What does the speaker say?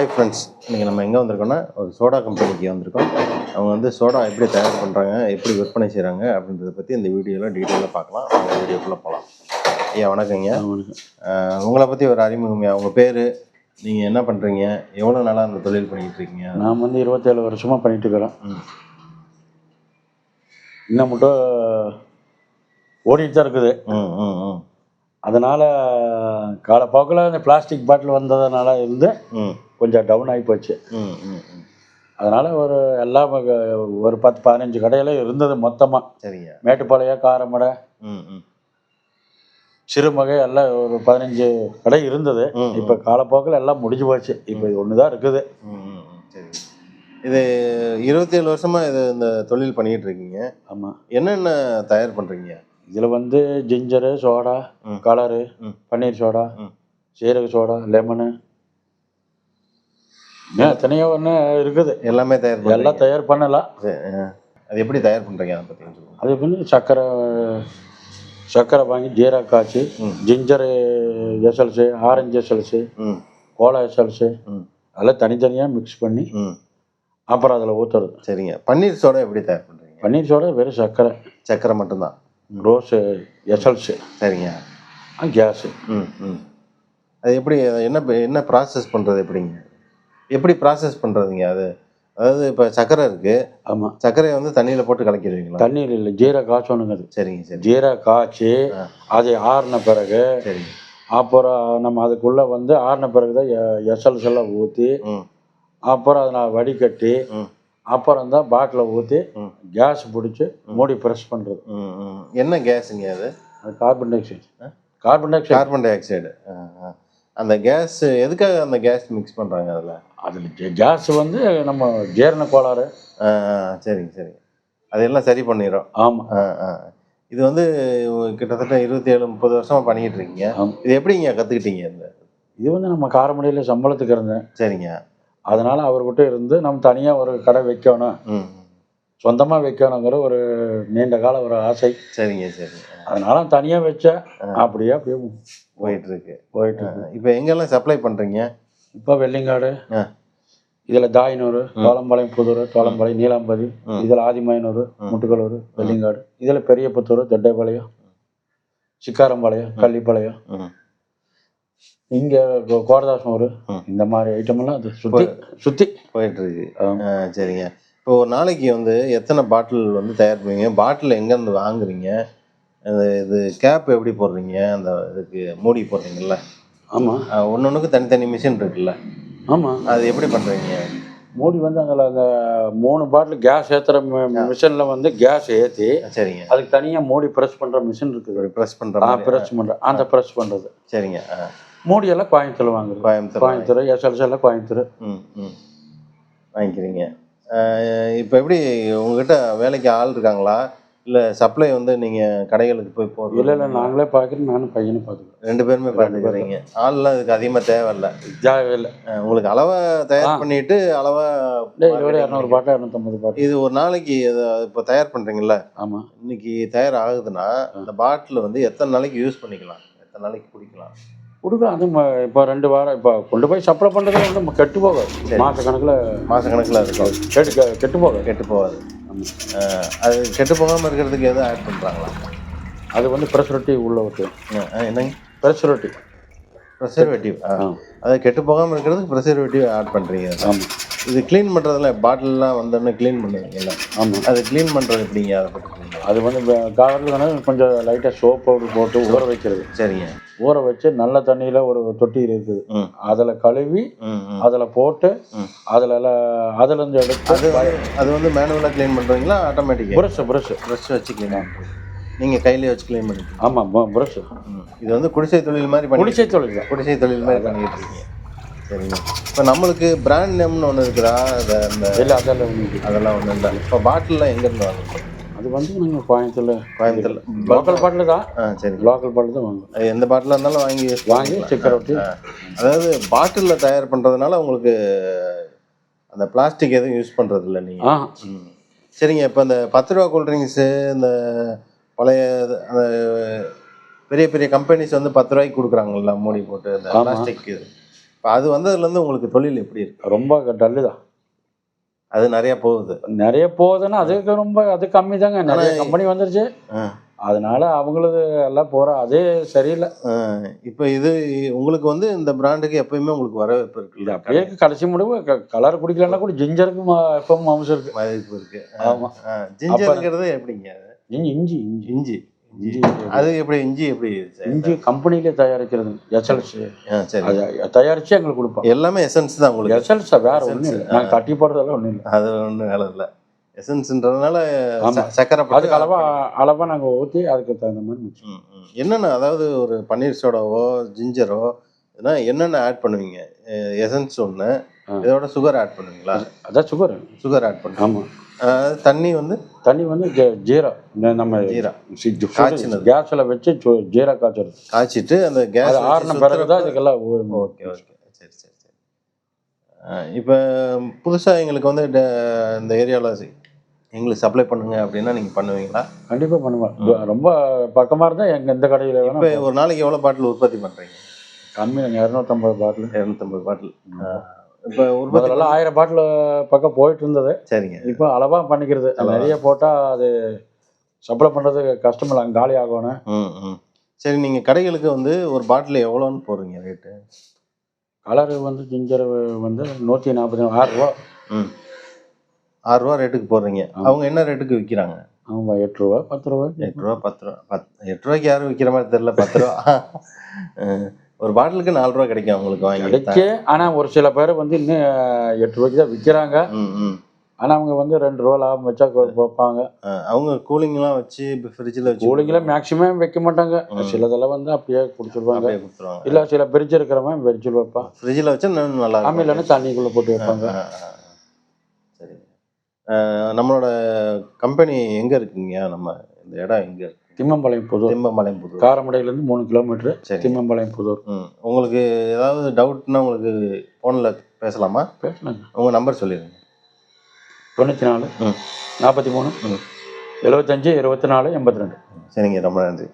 Hi friends, இன்றைக்கி நம்ம எங்கே வந்திருக்கோன்னா ஒரு சோடா கம்பெனிக்கு வந்திருக்கோம். அவங்க வந்து சோடா எப்படி தயார் பண்ணுறாங்க, எப்படி விற்பனை செய்கிறாங்க அப்படின்றத பற்றி இந்த வீடியோவில் டீட்டெயிலாக பார்க்கலாம். அவங்க வீடியோக்குள்ளே போகலாம். ஐயா வணக்கங்க. உங்களை பற்றி ஒரு அறிமுகங்க. உங்கள் பேர், நீங்கள் என்ன பண்ணுறீங்க, எவ்வளோ நாளாக அந்த தொழில் பண்ணிகிட்ருக்கீங்க? நான் வந்து 27 வருஷமாக பண்ணிகிட்ருக்கிறேன். இன்னும் மட்டும் ஓடிட்டு தான் இருக்குது. அதனால் காலப்போக்கில் இந்த பிளாஸ்டிக் பாட்டில் வந்ததுனால இருந்து கொஞ்சம் டவுன் ஆகி போச்சு. அதனால் எல்லாம் ஒரு 10-15 கடையில் இருந்தது மொத்தமாக. சரிங்க. மேட்டுப்பாளையம், காரமடை, சிறுமகை எல்லாம் ஒரு 15 கடை இருந்தது. இப்போ காலப்போக்கில் எல்லாம் முடிஞ்சு போச்சு. இப்போ இது ஒன்று தான் இருக்குது. சரி. இது 27 வருஷமாக இது இந்த தொழில் பண்ணிகிட்டு இருக்கீங்க. ஆமாம். என்னென்ன தயார் பண்ணுறீங்க? இதில் வந்து ஜிஞ்சரு, சோடா, கலரு, பன்னீர் சோடா, சீரக சோடா, லெமனு, எத்தனையோ ஒன்று இருக்குது. எல்லாமே எல்லாம் தயார் பண்ணலாம். அது எப்படி தயார் பண்ணுறீங்க அதை பற்றி சொல்லுங்கள். அது வந்து சர்க்கரை வாங்கி ஜீரா காய்ச்சி, ஜிஞ்சரு எசல்ஸு, ஆரஞ்சு எசல்ஸு, கோலா எசல்ஸு அதெல்லாம் தனித்தனியாக மிக்ஸ் பண்ணி அப்புறம் அதில் ஊற்றுறது. சரிங்க. பன்னீர் சோடா எப்படி தயார் பண்ணுறீங்க? பன்னீர் சோடா வெறும் சர்க்கரை மட்டும்தான். ரோஸு எசல்ஸு. சரிங்க. கேஸு. அது எப்படி, என்ன ப்ராசஸ் பண்ணுறது எப்படிங்க, எப்படி ப்ராசஸ் பண்ணுறதுங்க? அதாவது இப்போ சர்க்கரை இருக்குது. ஆமாம். சர்க்கரையை வந்து தண்ணியில் போட்டு கலக்கிடுவீங்களா? தண்ணீர் இல்லை, ஜீரா காய்ச்சணுங்க. அது சரிங்க. சரி. ஜீரா காய்ச்சி அது ஆறின பிறகு, சரி, அப்புறம் நம்ம அதுக்குள்ளே வந்து ஆறின பிறகு தான் எசல்ஸ் எல்லாம் ஊற்றி, அப்புறம் அதை நான் வடிகட்டி, அப்புறம் தான் பாட்டில் ஊற்றி கேஸ் பிடிச்சி மூடி ப்ரெஸ் பண்ணுறது. என்ன கேஸுங்க அது? Carbon di oxide. Carbon di oxide. அந்த கேஸ் எதுக்காக அந்த கேஸ் மிக்ஸ் பண்ணுறாங்க அதில்? கேஸ் வந்து நம்ம ஜீரண கோளாறு. சரிங்க சரி. அதெல்லாம் சரி பண்ணிடும். ஆமாம். இது வந்து கிட்டத்தட்ட 27-30 வருஷமாக பண்ணிக்கிட்டு இருக்கீங்க. இது எப்படிங்க கற்றுக்கிட்டீங்க? இது வந்து நம்ம காரமடையில் சம்பளத்துக்கு இருந்தேன். சரிங்க. அதனால் அவர்கிட்ட இருந்து நம்ம தனியாக ஒரு கடை வைக்கணும், சொந்தமாக வைக்கணுங்கிற ஒரு நீண்ட கால ஒரு ஆசை. சரிங்க சரி. அதனால் தனியாக வச்சா அப்படியே போயிட்டுருக்கு. இப்போ எங்கெல்லாம் சப்ளை பண்ணுறீங்க? இப்போ வெள்ளிங்காடு, இதில் தாயனூர், தோளம்பாளையம், புதூர், தோளம்பாளையம், நீலாம்பதி, இதில் ஆதிமயனூர், முட்டுக்கலூர், வெள்ளிங்காடு, இதில் பெரியபுத்தூர், தொட்டைப்பாளையம், சிக்காரம்பாளையம், கள்ளிப்பாளையம், இங்கே கோரதாசனூர், இந்த மாதிரி ஐட்டமெல்லாம் அது சுற்றி போயிட்டுருக்கு. சரிங்க. இப்போ ஒரு நாளைக்கு வந்து எத்தனை பாட்டில் வந்து தயார் பண்ணுவீங்க? பாட்டில் எங்கேருந்து வாங்குறீங்க? இது கேப் எப்படி போடுறீங்க? அந்த இதுக்கு மூடி போடுறீங்கல்ல? ஆமாம். ஒன்றுக்கு தனித்தனி மிஷின் இருக்குல்ல? ஆமாம். அது எப்படி பண்ணுறீங்க? மூடி வந்து அதில் அந்த 3 பாட்டில் கேஸ் ஏற்றுற மிஷினில் வந்து கேஸ் ஏற்றி, சரிங்க, அதுக்கு தனியாக மூடி ப்ரெஸ் பண்ணுற மிஷின் இருக்குது. ப்ரெஸ் பண்ணுறேன் அந்த ப்ரெஸ் பண்ணுறது. சரிங்க. மூடியெல்லாம் கோயம்புத்தூர் வாங்குறது. கோயம்புத்தூர் எஸ்எல்சி எல்லாம் கோயம்புத்தூர் வாங்கிக்கிறீங்க. இப்போ எப்படி உங்ககிட்ட வேலைக்கு ஆள் இருக்காங்களா, இல்லை சப்ளை வந்து நீங்கள் கடைகளுக்கு போய் போகிறோம்? இல்லை, நாங்களே பார்க்குறோம். நானும் பையனை பார்த்துக்கிறேன். 2 பேருமே பார்த்துக்கிறீங்க. ஆள்லாம் இதுக்கு அதிகமாக தேவையில்லை. தேவையில்லை. உங்களுக்கு அளவாக தயார் பண்ணிட்டு அளவாக 200 பாட்டில் 250 பாட்டில். இது ஒரு நாளைக்கு இப்போ தயார் பண்ணுறீங்களா? ஆமாம். இன்னைக்கு தயார் ஆகுதுன்னா அந்த பாட்டில் வந்து எத்தனை நாளைக்கு யூஸ் பண்ணிக்கலாம், எத்தனை நாளைக்கு குடிக்கலாம்? கொடுக்கலாம். அது இப்போ 2 வாரம் இப்போ கொண்டு போய் சப்ளை பண்ணுறது வந்து நம்ம கெட்டு போகாது. மாதக்கணக்கில் இருக்கும். கெட்டு போகாது. அது கெட்டு போகாமல் இருக்கிறதுக்கு எதுவும் ஆட் பண்ணுறாங்களா? அது வந்து ப்ரெசர்வேட்டிவ் உள்ள விட்டு. என்னங்க? ப்ரெசர்வேட்டிவ். அது கெட்டு போகாமல் இருக்கிறதுக்கு ப்ரெசர்வேட்டிவ் ஆட் பண்ணுறீங்க. ஆமாம். இது க்ளீன் பண்ணுறதுல பாட்டிலெலாம் வந்தோடனே க்ளீன் பண்ணுவீங்களா? ஆமாம். அது க்ளீன் பண்ணுறது எப்படிங்க? அதை பற்றி அது வந்து கவரில் தானே கொஞ்சம் லைட்டாக சோப் பவுடர் போட்டு ஊற வைக்கிறது. சரிங்க. ஊற வச்சு நல்ல தண்ணியில் ஒரு தொட்டியில் இருக்குது, அதில் கழுவி அதில் போட்டு அதுலேருந்து எடுத்து அது வந்து மேனுவலாக க்ளீன் பண்ணுறீங்களா ஆட்டோமேட்டிக்காக? ப்ரஷ் வச்சு க்ளீன் பண்ணுறீங்க. நீங்கள் கையிலே வச்சு க்ளீன் பண்ணிட்டு? ஆமாம், ப்ரஷ். இது வந்து குடிசை தொழில் மாதிரி குடிசை தொழில் மாதிரி பண்ணிட்டு இருக்கீங்க. சரிங்க. இப்போ நம்மளுக்கு பிராண்ட் நேம்னு ஒன்று இருக்குதா? இல்லை, அதெல்லாம் ஒன்றும் இல்லை. இப்போ பாட்டிலெலாம் எங்கேருந்து வாங்குறோம்? அது வந்து நீங்கள் கோயம்புத்தூர் லோக்கல் பாட்டில் தான். சரி, லோக்கல் பாட்டில் தான் வாங்குவோம். அது எந்த பாட்டிலாக இருந்தாலும் வாங்கி சக்கரை ஒட்டி. அதாவது பாட்டிலில் தயார் பண்ணுறதுனால உங்களுக்கு அந்த பிளாஸ்டிக் எதுவும் யூஸ் பண்ணுறது இல்லை நீங்கள்? சரிங்க. இப்போ இந்த 10 ரூபா கூல்ட்ரிங்க்ஸு, இந்த பழைய அந்த பெரிய பெரிய கம்பெனிஸ் வந்து 10 ரூபாய்க்கு கொடுக்குறாங்கல்ல மூடி போட்டு, இந்த பிளாஸ்டிக் இப்போ அது வந்ததுலேருந்து உங்களுக்கு தொழில் எப்படி இருக்கு? ரொம்ப டல்லு தான். அது நிறைய போகுது. நிறைய போகுதுன்னா அதுக்கு ரொம்ப அது கம்மி தாங்க. நிறைய கம்பெனி வந்துருச்சு. அதனால அவங்களது எல்லாம் போகிற அதே சரியில்லை. இப்போ இது உங்களுக்கு வந்து இந்த பிராண்டுக்கு எப்பயுமே உங்களுக்கு வரவேற்பு இருக்குல்ல? அப்படியே கடைசி முடிவு கலர் குடிக்கலன்னா கூட ஜிஞ்சருக்கு எப்பவும் மாம்சம் இருக்கு, மதிப்பு இருக்கு. ஆமாம். ஜிஞ்சருங்கிறது எப்படிங்க? இஞ்சி இஞ்சி இஞ்சி இஞ்சி அது எப்படி? இஞ்சி எப்படி? இஞ்சி கம்பெனிலே தயாரிக்கிறது, எஸ்எல்ஸ். சரி, தயாரித்து எங்களுக்கு கொடுப்போம். எல்லாமே எசன்ஸ் தான் உங்களுக்கு? எஸ்எல்ஸா, வேறு ஒன்றும் இல்லை. நாங்கள் கட்டி போடுறதெல்லாம் ஒன்றும் இல்லை. அது ஒன்றும் வேலை இல்லை. எசன்ஸ்ன்றதுனால சக்கரை அதுக்கு அளவாக நாங்கள் ஊற்றி அதுக்கு தகுந்த மாதிரி மிக்ஸ். என்னென்ன, அதாவது ஒரு பன்னீர் சோடாவோ ஜிஞ்சரோ என்னென்ன ஆட் பண்ணுவீங்க? எசன்ஸ் ஒன்று, இதோட சுகர் ஆட் பண்ணுவீங்களா? அதான் சுகர் ஆட் பண்ணுவோம். ஆமாம். தண்ணி வந்து ஜீரா, நம்ம ஜீரா காய்ச்சினது கேஸில் வச்சு ஜீரா காய்ச்சிட்டு அந்த கேஸ் ஆறின பிறகு தான் இதுக்கெல்லாம். ஓகே ஓகே, சரி சரி சரி. இப்போ புதுசாக எங்களுக்கு வந்து இந்த ஏரியாவில் எங்களுக்கு சப்ளை பண்ணுங்க அப்படின்னா நீங்கள் பண்ணுவீங்களா? கண்டிப்பாக பண்ணுவேன். ரொம்ப பக்கமாக இருந்தால் எங்கள் இந்த கடையில். இப்போ ஒரு நாளைக்கு எவ்வளோ பாட்டில் உற்பத்தி பண்ணுறீங்க? கம்மியாக 250 பாட்டில். 250 பாட்டில். இப்போ உற்பத்திலாம் 1000 பாட்டில் பக்கம் போயிட்டு இருந்தது. சரிங்க. இப்போ அளவாக பண்ணிக்கிறது. நிறைய போட்டால் அது சப்ளை பண்ணுறது கஷ்டம் இல்லை, காலி ஆகணும். சரி, நீங்கள் கடைகளுக்கு வந்து ஒரு பாட்டில் எவ்வளோன்னு போடுறீங்க ரேட்டு? கலரு வந்து ஜிஞ்சர் வந்து 146 ரூபா. 6 ரூபா ரேட்டுக்கு போடுறீங்க. அவங்க என்ன ரேட்டுக்கு விற்கிறாங்க? அவங்க 8 ரூபா 10 ரூபா. 8 ரூபா 10 ரூபா. 8 ரூபாய்க்கு யாரும் விற்கிற மாதிரி தெரியல. 10 ரூபா ஒரு பாட்டிலுக்கு 4 ரூபா கிடைக்கும் அவங்களுக்கு வாங்கி. கிடைக்கு. ஆனால் ஒரு சில பேர் வந்து இன்னும் 8 ரூபாய்க்கு தான் விற்கிறாங்க. ஆனால் அவங்க வந்து 2 ரூபா லாபம் வச்சா வைப்பாங்க. அவங்க கூலிங்லாம் வச்சு ஃப்ரிட்ஜில் வச்சு. கூலிங்கில் மேக்ஸிமம் வைக்க மாட்டாங்க. சிலதெல்லாம் வந்து அப்படியே கொடுத்துருவாங்க. இல்லை சில ஃப்ரிட்ஜ் இருக்கிறவன் ஃப்ரிட்ஜில் வைப்பான். ஃப்ரிட்ஜில் வச்சா நல்லா இருக்கும். இல்லைன்னா தண்ணிக்குள்ளே போட்டு வைப்பாங்க. சரி, நம்மளோட கம்பெனி எங்கே இருக்குங்க? நம்ம இந்த இடம் எங்கே இருக்கு? திம்மம்பாளையம் புதூர். திம்மம்பாளையம் புதூர். காரமடையிலேருந்து 3 கிலோமீட்டர். திம்மம்பாளையம் புதூர். உங்களுக்கு ஏதாவது டவுட்னா உங்களுக்கு ஃபோனில் பேசலாமா? பேசலாங்க. உங்கள் நம்பர் சொல்லிடுங்க. 94 43 75 24 82. சரிங்க, ரொம்ப நன்றி.